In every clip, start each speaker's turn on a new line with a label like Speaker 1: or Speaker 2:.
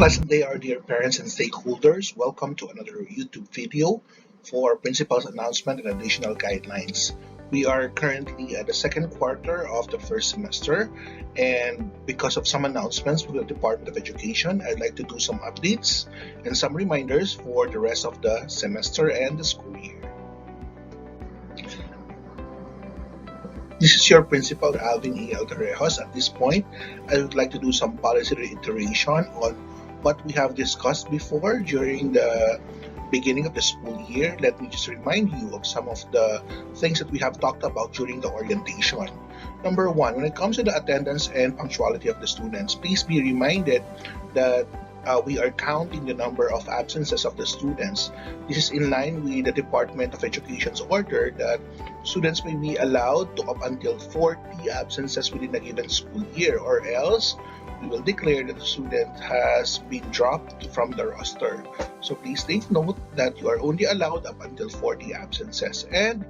Speaker 1: Pleasant day, our dear parents and stakeholders. Welcome to another YouTube video for Principal's Announcement and Additional Guidelines. We are currently at the second quarter of the first semester, and because of some announcements from the Department of Education, I'd like to do some updates and some reminders for the rest of the semester and the school year. This is your Principal, Alvin E. L. Torrejos. At this point, I would like to do some policy reiteration on what we have discussed before during the beginning of the school year. Let me just remind you of some of the things that we have talked about during the orientation. Number one, when it comes to the attendance and punctuality of the students, please be reminded that we are counting the number of absences of the students. This is in line with the Department of Education's order that students may be allowed to up until 40 absences within a given school year, or else we will declare that the student has been dropped from the roster. So please take note that you are only allowed up until 40 absences. And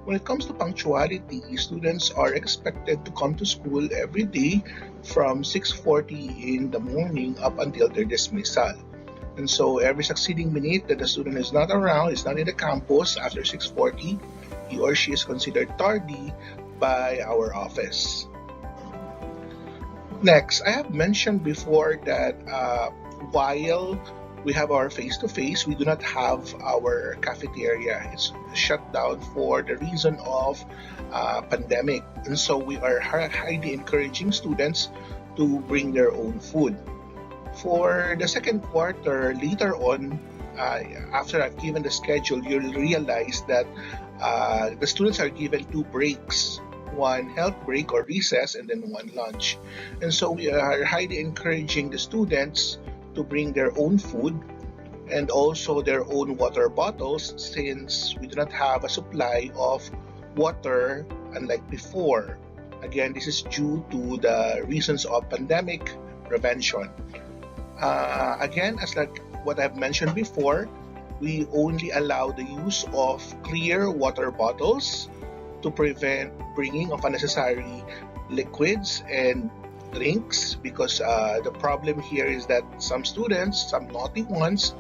Speaker 1: when it comes to punctuality, students are expected to come to school every day from 6:40 in the morning up until their dismissal. And so every succeeding minute that the student is not around, is not in the campus after 6:40, he or she is considered tardy by our office. Next, I have mentioned before that while we have our face-to-face, we do not have our cafeteria. It's shut down for the reason of pandemic. And so we are highly encouraging students to bring their own food. For the second quarter, later on, after I've given the schedule, you'll realize that the students are given two breaks, one health break or recess, and then one lunch. And so we are highly encouraging the students to bring their own food and also their own water bottles, since we do not have a supply of water unlike before. Again, this is due to the reasons of pandemic prevention. Again, as like what I've mentioned before, we only allow the use of clear water bottles to prevent bringing of unnecessary liquids and drinks, because the problem here is that some students, some naughty ones,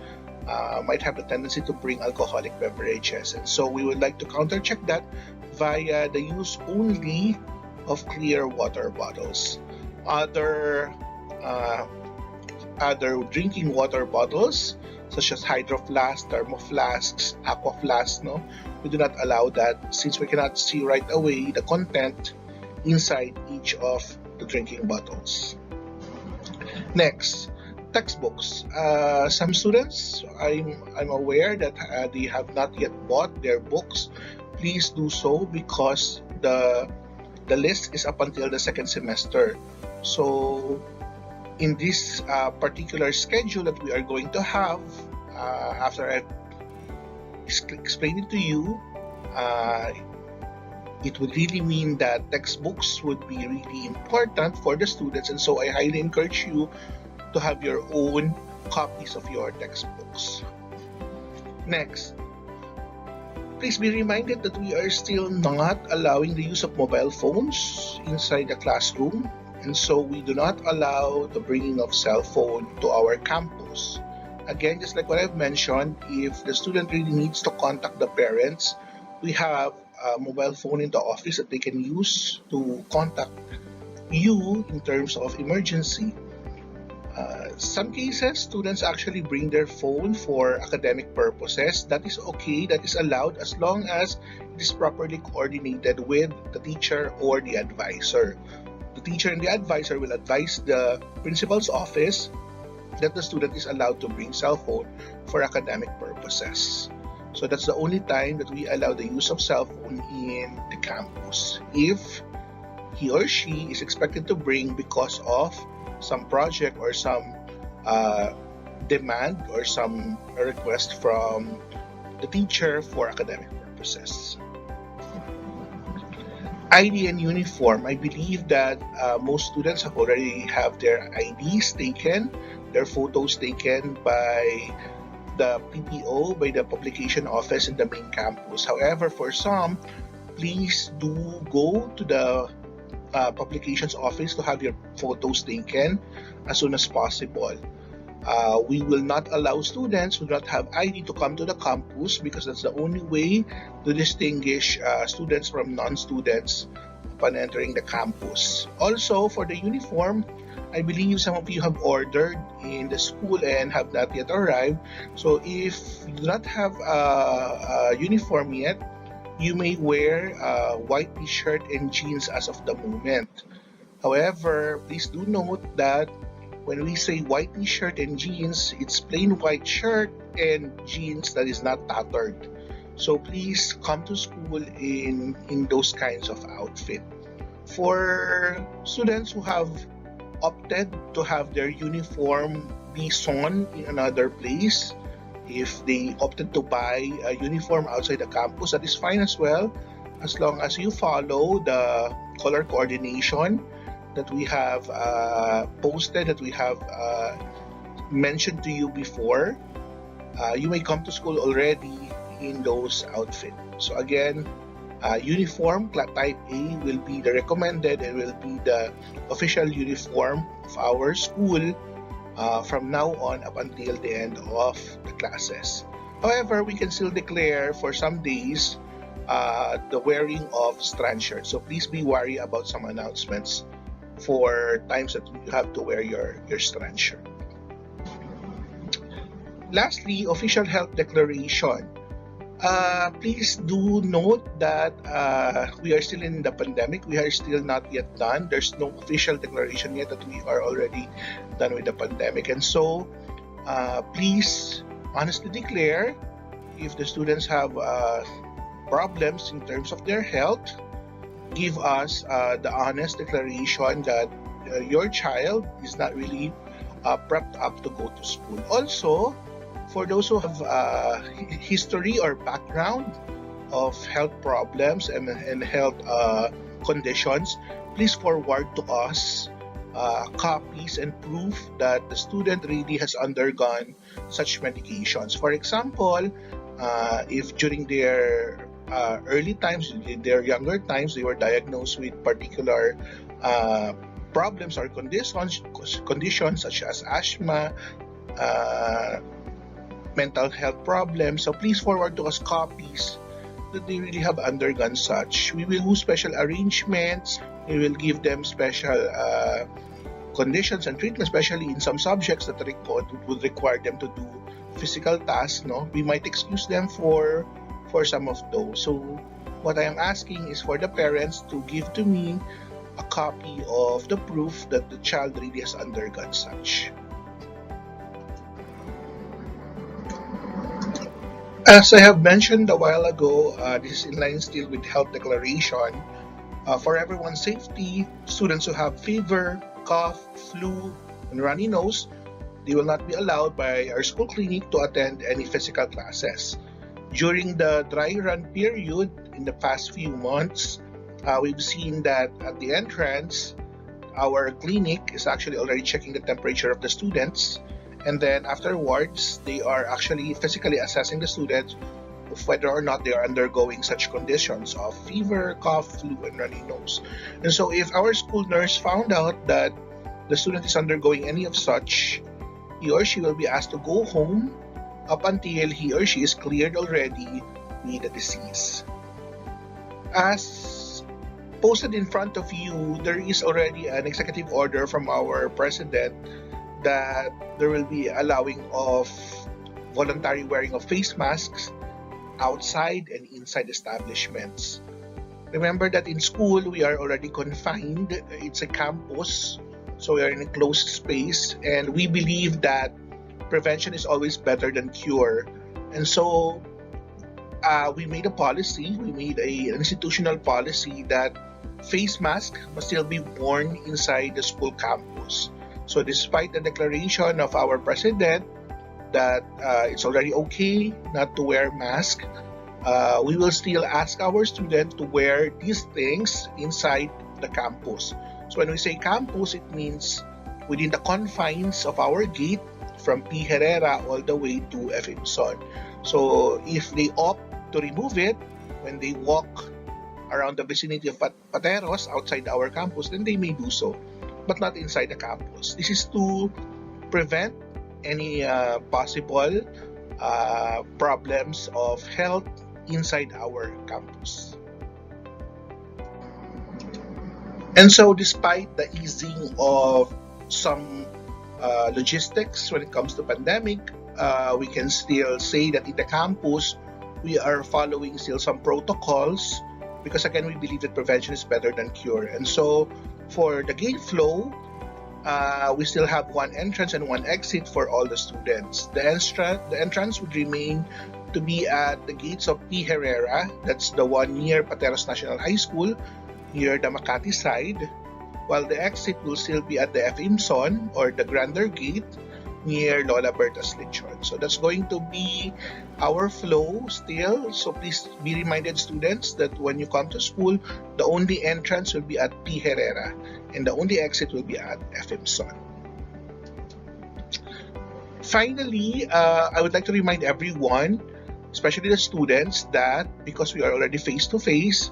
Speaker 1: might have the tendency to bring alcoholic beverages, and so we would like to countercheck that via the use only of clear water bottles. Other drinking water bottles such as hydro flasks, thermo flasks, aqua flasks, no, we do not allow that, since we cannot see right away the content inside each of the drinking bottles. Next, textbooks. Some students, I'm aware that they have not yet bought their books. Please do so, because the list is up until the second semester. So in this particular schedule that we are going to have, after I've explained it to you, it would really mean that textbooks would be really important for the students, and so I highly encourage you to have your own copies of your textbooks. Next, please be reminded that we are still not allowing the use of mobile phones inside the classroom, and so we do not allow the bringing of cell phone to our campus. Again, just like what I've mentioned, if the student really needs to contact the parents, we have a mobile phone in the office that they can use to contact you in terms of emergency. Some cases, students actually bring their phone for academic purposes. That is okay, that is allowed, as long as it is properly coordinated with the teacher or the advisor. The teacher and the advisor will advise the principal's office that the student is allowed to bring cell phone for academic purposes. So that's the only time that we allow the use of cell phone in the campus. If he or she is expected to bring because of some project or some demand or some request from the teacher for academic purposes. ID and uniform. I believe that most students have already have their IDs taken, their photos taken by the PPO, by the publication office in the main campus. However, for some, please do go to the publications office to have your photos taken as soon as possible. We will not allow students who do not have ID to come to the campus because that's the only way to distinguish students from non-students upon entering the campus. Also, for the uniform, I believe some of you have ordered in the school and have not yet arrived. So if you do not have a uniform yet, you may wear a white t-shirt and jeans as of the moment. However, please do note that when we say white t-shirt and jeans, it's plain white shirt and jeans that is not tattered. So please come to school in those kinds of outfit. For students who have opted to have their uniform be sewn in another place, if they opted to buy a uniform outside the campus, that is fine as well, as long as you follow the color coordination that we have posted, that we have mentioned to you before. You may come to school already in those outfits. So again, uniform type A will be the recommended and will be the official uniform of our school from now on up until the end of the classes. However, we can still declare for some days the wearing of strand shirts. So please be wary about some announcements for times that you have to wear your strand shirt. Lastly, official health declaration. Please do note that we are still in the pandemic. We are still not yet done. There's no official declaration yet that we are already done with the pandemic. And so, please honestly declare if the students have problems in terms of their health. Give us the honest declaration that your child is not really prepped up to go to school. Also, for those who have history or background of health problems and health conditions, please forward to us copies and proof that the student really has undergone such medications. For example, if during their early times, their younger times, they were diagnosed with particular problems or conditions such as asthma, mental health problems. So please forward to us copies that they really have undergone such. We will do special arrangements. We will give them special conditions and treatment, especially in some subjects that would require them to do physical tasks. No, we might excuse them for some of those. So what I am asking is for the parents to give to me a copy of the proof that the child really has undergone such. As I have mentioned a while ago, this is in line still with health declaration. For everyone's safety, students who have fever, cough, flu, and runny nose, they will not be allowed by our school clinic to attend any physical classes. During the dry run period in the past few months, we've seen that at the entrance, our clinic is actually already checking the temperature of the students. And then afterwards, they are actually physically assessing the students of whether or not they are undergoing such conditions of fever, cough, flu, and runny nose. And so if our school nurse found out that the student is undergoing any of such, he or she will be asked to go home up until he or she is cleared already with the disease. As posted in front of you, there is already an executive order from our president that there will be allowing of voluntary wearing of face masks outside and inside establishments. Remember that in school, we are already confined. It's a campus, so we are in a closed space, and we believe that prevention is always better than cure. And so we made a policy, we made an institutional policy that face mask must still be worn inside the school campus. So despite the declaration of our president that it's already okay not to wear mask, we will still ask our students to wear these things inside the campus. So when we say campus, it means within the confines of our gate from P. Herrera all the way to F. Ibson. So if they opt to remove it when they walk around the vicinity of Pateros outside our campus, then they may do so, but not inside the campus. This is to prevent any possible problems of health inside our campus. And so, despite the easing of some logistics when it comes to pandemic, we can still say that in the campus, we are following still some protocols because again, we believe that prevention is better than cure. And so, for the gate flow, we still have one entrance and one exit for all the students. The entrance would remain to be at the gates of P. Herrera, that's the one near Pateros National High School, near the Makati side, while the exit will still be at the F. Imson or the Grander Gate near Lola Berta's Lechon. So that's going to be our flow still. So please be reminded, students, that when you come to school, the only entrance will be at P. Herrera and the only exit will be at F. Imson. Finally, I would like to remind everyone, especially the students, that because we are already face-to-face,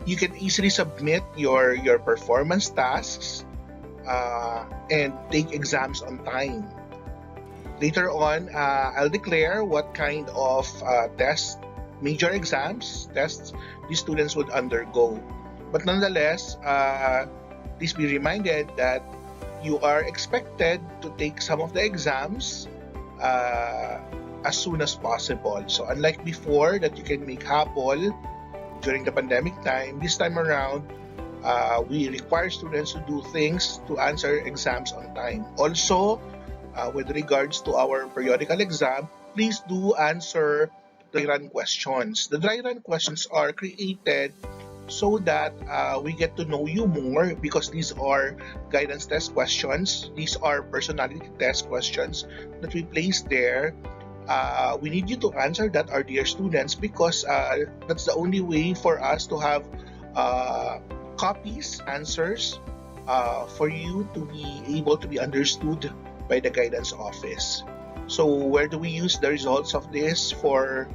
Speaker 1: you can easily submit your performance tasks and take exams on time. Later on, I'll declare what kind of tests, major exams, tests these students would undergo. But nonetheless, please be reminded that you are expected to take some of the exams as soon as possible. So unlike before that you can make habol during the pandemic time, this time around, we require students to do things to answer exams on time. Also, with regards to our periodical exam, please do answer dry run questions. The dry run questions are created so that we get to know you more because these are guidance test questions. These are personality test questions that we place there. We need you to answer that, our dear students, because that's the only way for us to have copies, answers for you to be able to be understood by the guidance office. So where do we use the results of this? For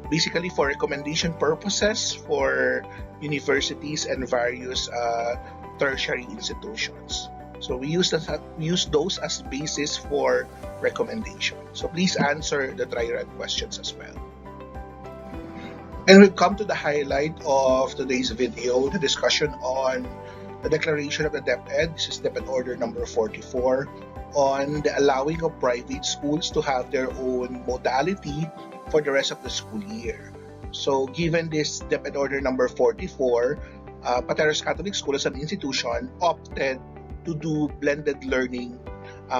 Speaker 1: basically for recommendation purposes for universities and various tertiary institutions. So we use those as basis for recommendation. So please answer the dry run questions as well. And we've come to the highlight of today's video, the discussion on the declaration of the DepEd. This is DepEd Order number 44 on the allowing of private schools to have their own modality for the rest of the school year. So given this DepEd Order number 44, Pateros Catholic School as an institution opted to do blended learning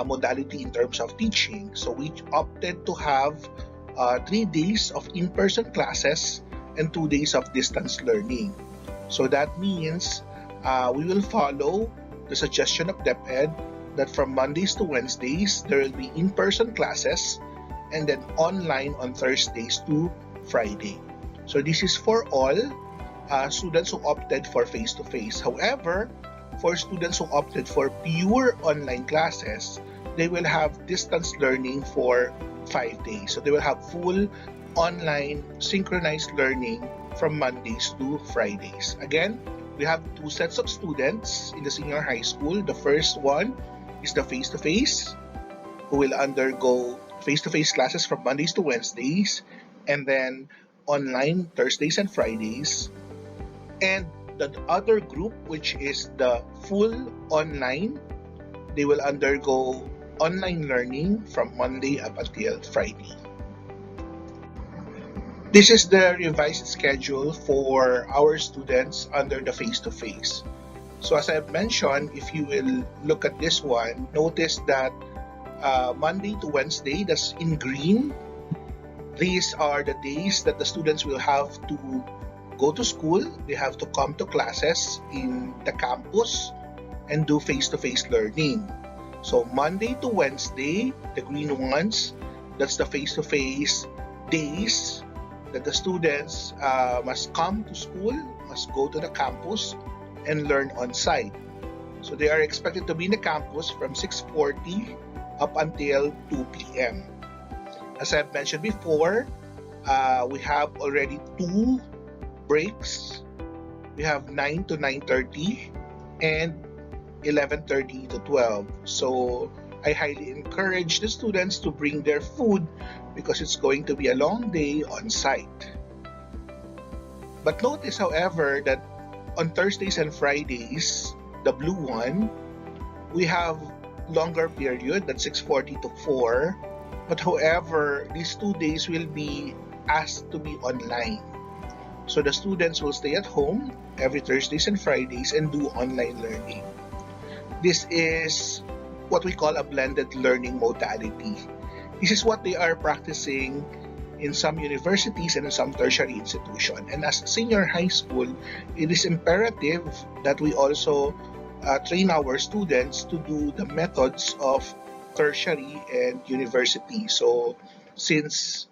Speaker 1: modality in terms of teaching. So we opted to have 3 days of in-person classes and 2 days of distance learning. So that means we will follow the suggestion of DepEd that from Mondays to Wednesdays, there will be in-person classes and then online on Thursdays to Friday. So this is for all students who opted for face-to-face. However, for students who opted for pure online classes, they will have distance learning for 5 days. So they will have full online synchronized learning from Mondays to Fridays. Again, we have 2 sets of students in the senior high school. The first one is the face-to-face, who will undergo face-to-face classes from Mondays to Wednesdays, and then online Thursdays and Fridays. And the other group, which is the full online, they will undergo online learning from Monday up until Friday. This is the revised schedule for our students under the face-to-face. So as I've mentioned, if you will look at this one, notice that Monday to Wednesday, that's in green. These are the days that the students will have to go to school. They have to come to classes in the campus and do face-to-face learning. So Monday to Wednesday, the green ones, that's the face-to-face days that the students must come to school, must go to the campus and learn on site. So they are expected to be in the campus from 6:40 up until 2 p.m. As I've mentioned before, we have already 2 breaks. We have 9 to 9:30 and 11:30 to 12. So I highly encourage the students to bring their food because it's going to be a long day on site. But notice, however, that on Thursdays and Fridays, the blue one, we have longer period, that's 6:40 to 4. But however, these 2 days will be asked to be online. So the students will stay at home every Thursdays and Fridays and do online learning. This is what we call a blended learning modality. This is what they are practicing in some universities and in some tertiary institutions. And as senior high school, it is imperative that we also train our students to do the methods of tertiary and university. So since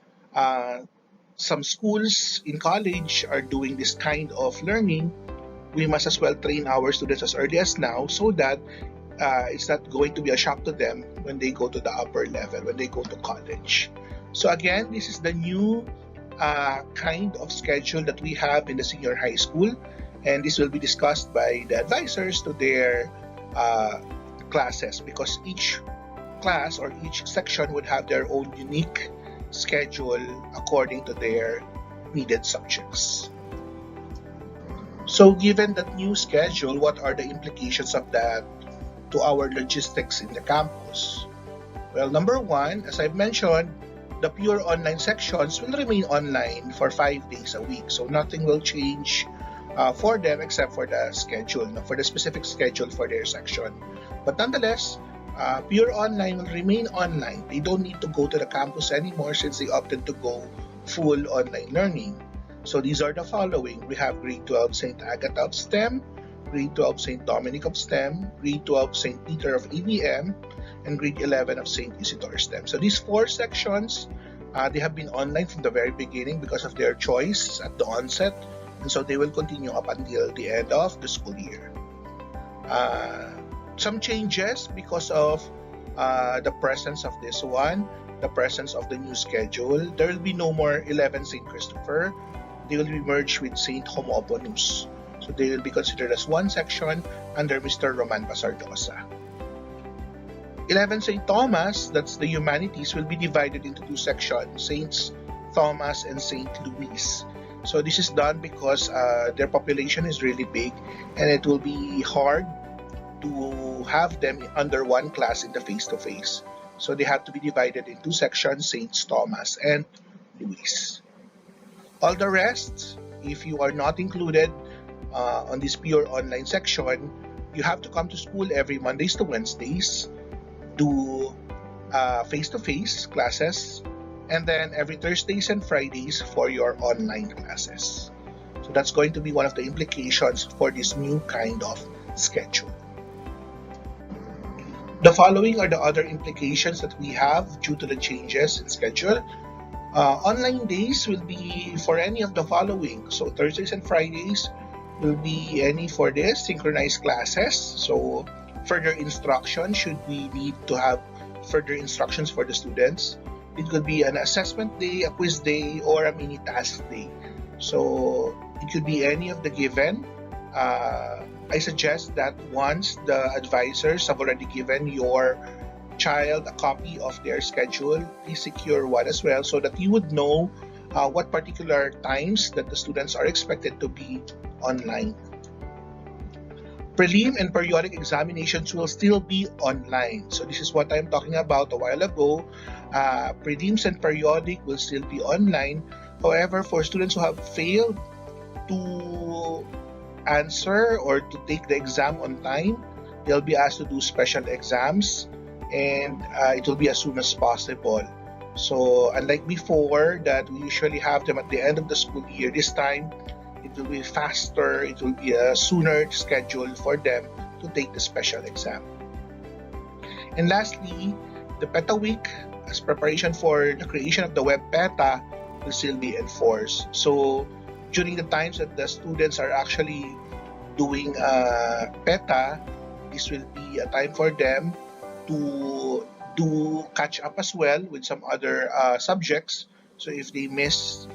Speaker 1: some schools in college are doing this kind of learning, we must as well train our students as early as now so that it's not going to be a shock to them when they go to the upper level, when they go to college. So again, this is the new kind of schedule that we have in the senior high school, and this will be discussed by the advisors to their classes, because each class or each section would have their own unique schedule according to their needed subjects. So given that new schedule, what are the implications of that to our logistics in the campus? Well, number one, as I've mentioned, the pure online sections will remain online for 5 days a week. So nothing will change for them except for the schedule, for the specific schedule for their section. But nonetheless, pure online will remain online. They don't need to go to the campus anymore since they opted to go full online learning. So these are the following. We have grade 12 St. Agatha of STEM, grade 12 St. Dominic of STEM, grade 12 St. Peter of ABM, and grade 11 of St. Isidore STEM. So these 4 sections, they have been online from the very beginning because of their choice at the onset, and so they will continue up until the end of the school year. Some changes because of the presence of this one, the presence of the new schedule. There will be no more 11 St. Christopher. They will be merged with St. Homoponus. So they will be considered as one section under Mr. Roman Basardosa. 11 St. Thomas, that's the humanities, will be divided into 2 sections, Saints Thomas and St. Louis. So this is done because their population is really big and it will be hard to have them under one class in the face-to-face. So they have to be divided in 2 sections, Saints Thomas and Louis. All the rest, if you are not included on this pure online section, you have to come to school every Mondays to Wednesdays, do face-to-face classes, and then every Thursdays and Fridays for your online classes. So that's going to be one of the implications for this new kind of schedule. The following are the other implications that we have due to the changes in schedule. Online days will be for any of the following. So Thursdays and Fridays will be any for this synchronized classes. So further instruction, should we need to have further instructions for the students. It could be an assessment day, a quiz day, or a mini task day. So it could be any of the given. I suggest that once the advisors have already given your child a copy of their schedule, please secure one as well so that you would know what particular times that the students are expected to be online. Prelim and periodic examinations will still be online. So this is what I'm talking about a while ago. Prelims and periodic will still be online. However, for students who have failed to answer or to take the exam on time, they'll be asked to do special exams, and it will be as soon as possible. So unlike before that we usually have them at the end of the school year, this time it will be faster, it will be a sooner schedule for them to take the special exam. And lastly, the PETA week as preparation for the creation of the web PETA will still be enforced. So during the times that the students are actually doing PETA, this will be a time for them to do catch up as well with some other subjects. So if they miss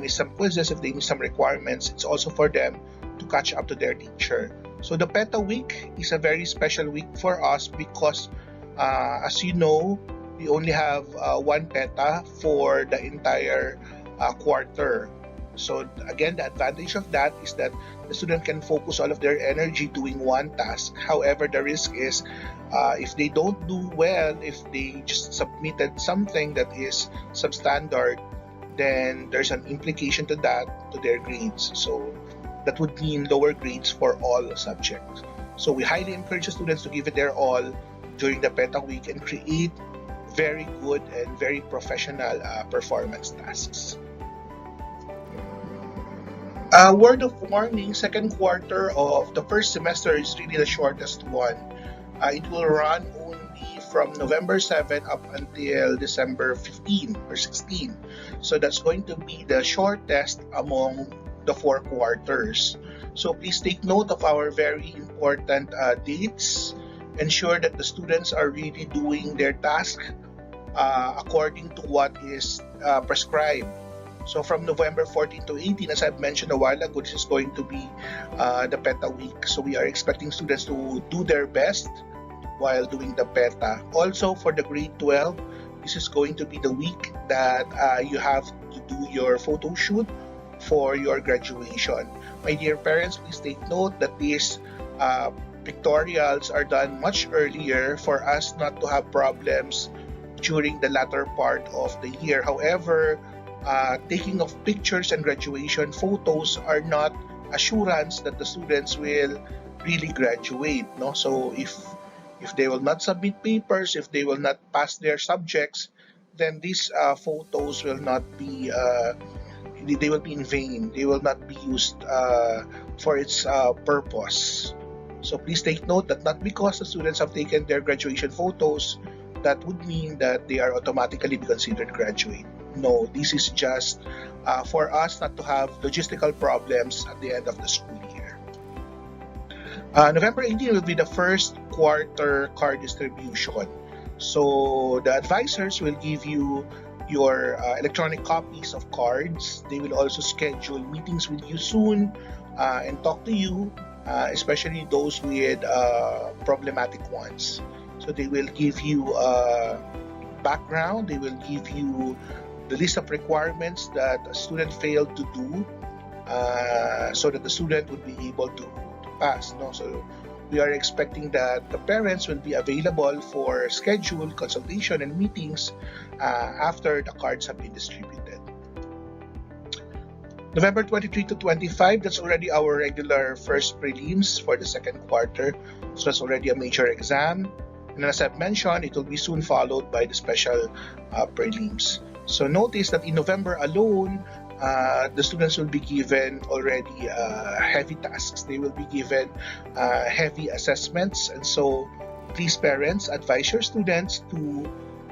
Speaker 1: some quizzes, if they miss some requirements, it's also for them to catch up to their teacher. So the PETA week is a very special week for us because As you know, we only have one PETA for the entire quarter. So again, the advantage of that is that the student can focus all of their energy doing one task. However, the risk is if they don't do well, if they just submitted something that is substandard, then there's an implication to that to their grades. So that would mean lower grades for all subjects. So we highly encourage the students to give it their all during the PETA week and create very good and very professional performance tasks. Word of warning, second quarter of the first semester is really the shortest one. It will run only from November 7 up until December 15 or 16. So that's going to be the shortest among the 4 quarters. So please take note of our very important dates. Ensure that the students are really doing their task according to what is prescribed. So from November 14 to 18, as I've mentioned a while ago, this is going to be the PETA week. So we are expecting students to do their best while doing the PETA. Also for the grade 12, this is going to be the week that you have to do your photo shoot for your graduation. My dear parents, please take note that these pictorials are done much earlier for us not to have problems during the latter part of the year. However, taking of pictures and graduation photos are not assurance that the students will really graduate. No? So if they will not submit papers, if they will not pass their subjects, then these photos will not be they will be in vain. They will not be used for its purpose. So please take note that not because the students have taken their graduation photos, that would mean that they are automatically considered graduate. No, this is just for us not to have logistical problems at the end of the school year. November 18 will be the first quarter card distribution. So the advisors will give you your electronic copies of cards. They will also schedule meetings with you soon and talk to you, especially those with problematic ones. So they will give you background, they will give you the list of requirements that a student failed to do so that the student would be able to pass. No? So we are expecting that the parents will be available for scheduled consultation and meetings after the cards have been distributed. November 23 to 25, that's already our regular first prelims for the second quarter. So that's already a major exam. And as I've mentioned, it will be soon followed by the special prelims. So notice that in November alone, the students will be given already heavy tasks. They will be given heavy assessments. And so please parents, advise your students to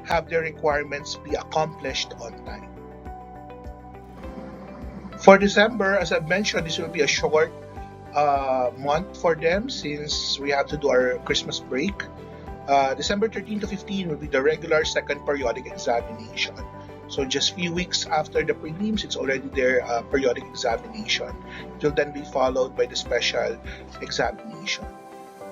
Speaker 1: have their requirements be accomplished on time. For December, as I've mentioned, this will be a short month for them since we have to do our Christmas break. December 13 to 15 will be the regular second periodic examination. So just few weeks after the prelims, it's already their periodic examination. It will then be followed by the special examination.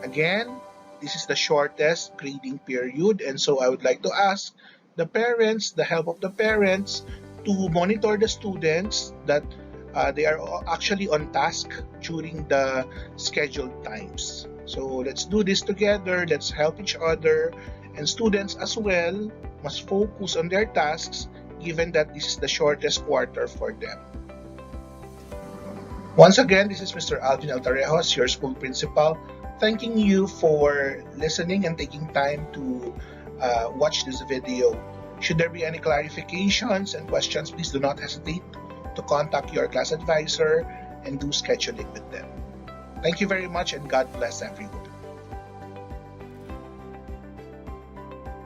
Speaker 1: Again, this is the shortest grading period, and so I would like to ask the parents, the help of the parents, to monitor the students that they are actually on task during the scheduled times. So let's do this together, let's help each other, and students as well must focus on their tasks given that this is the shortest quarter for them. Once again, this is Mr. Alvin Altarejos, your school principal, thanking you for listening and taking time to watch this video. Should there be any clarifications and questions, please do not hesitate to contact your class advisor and do scheduling with them. Thank you very much and God bless everyone.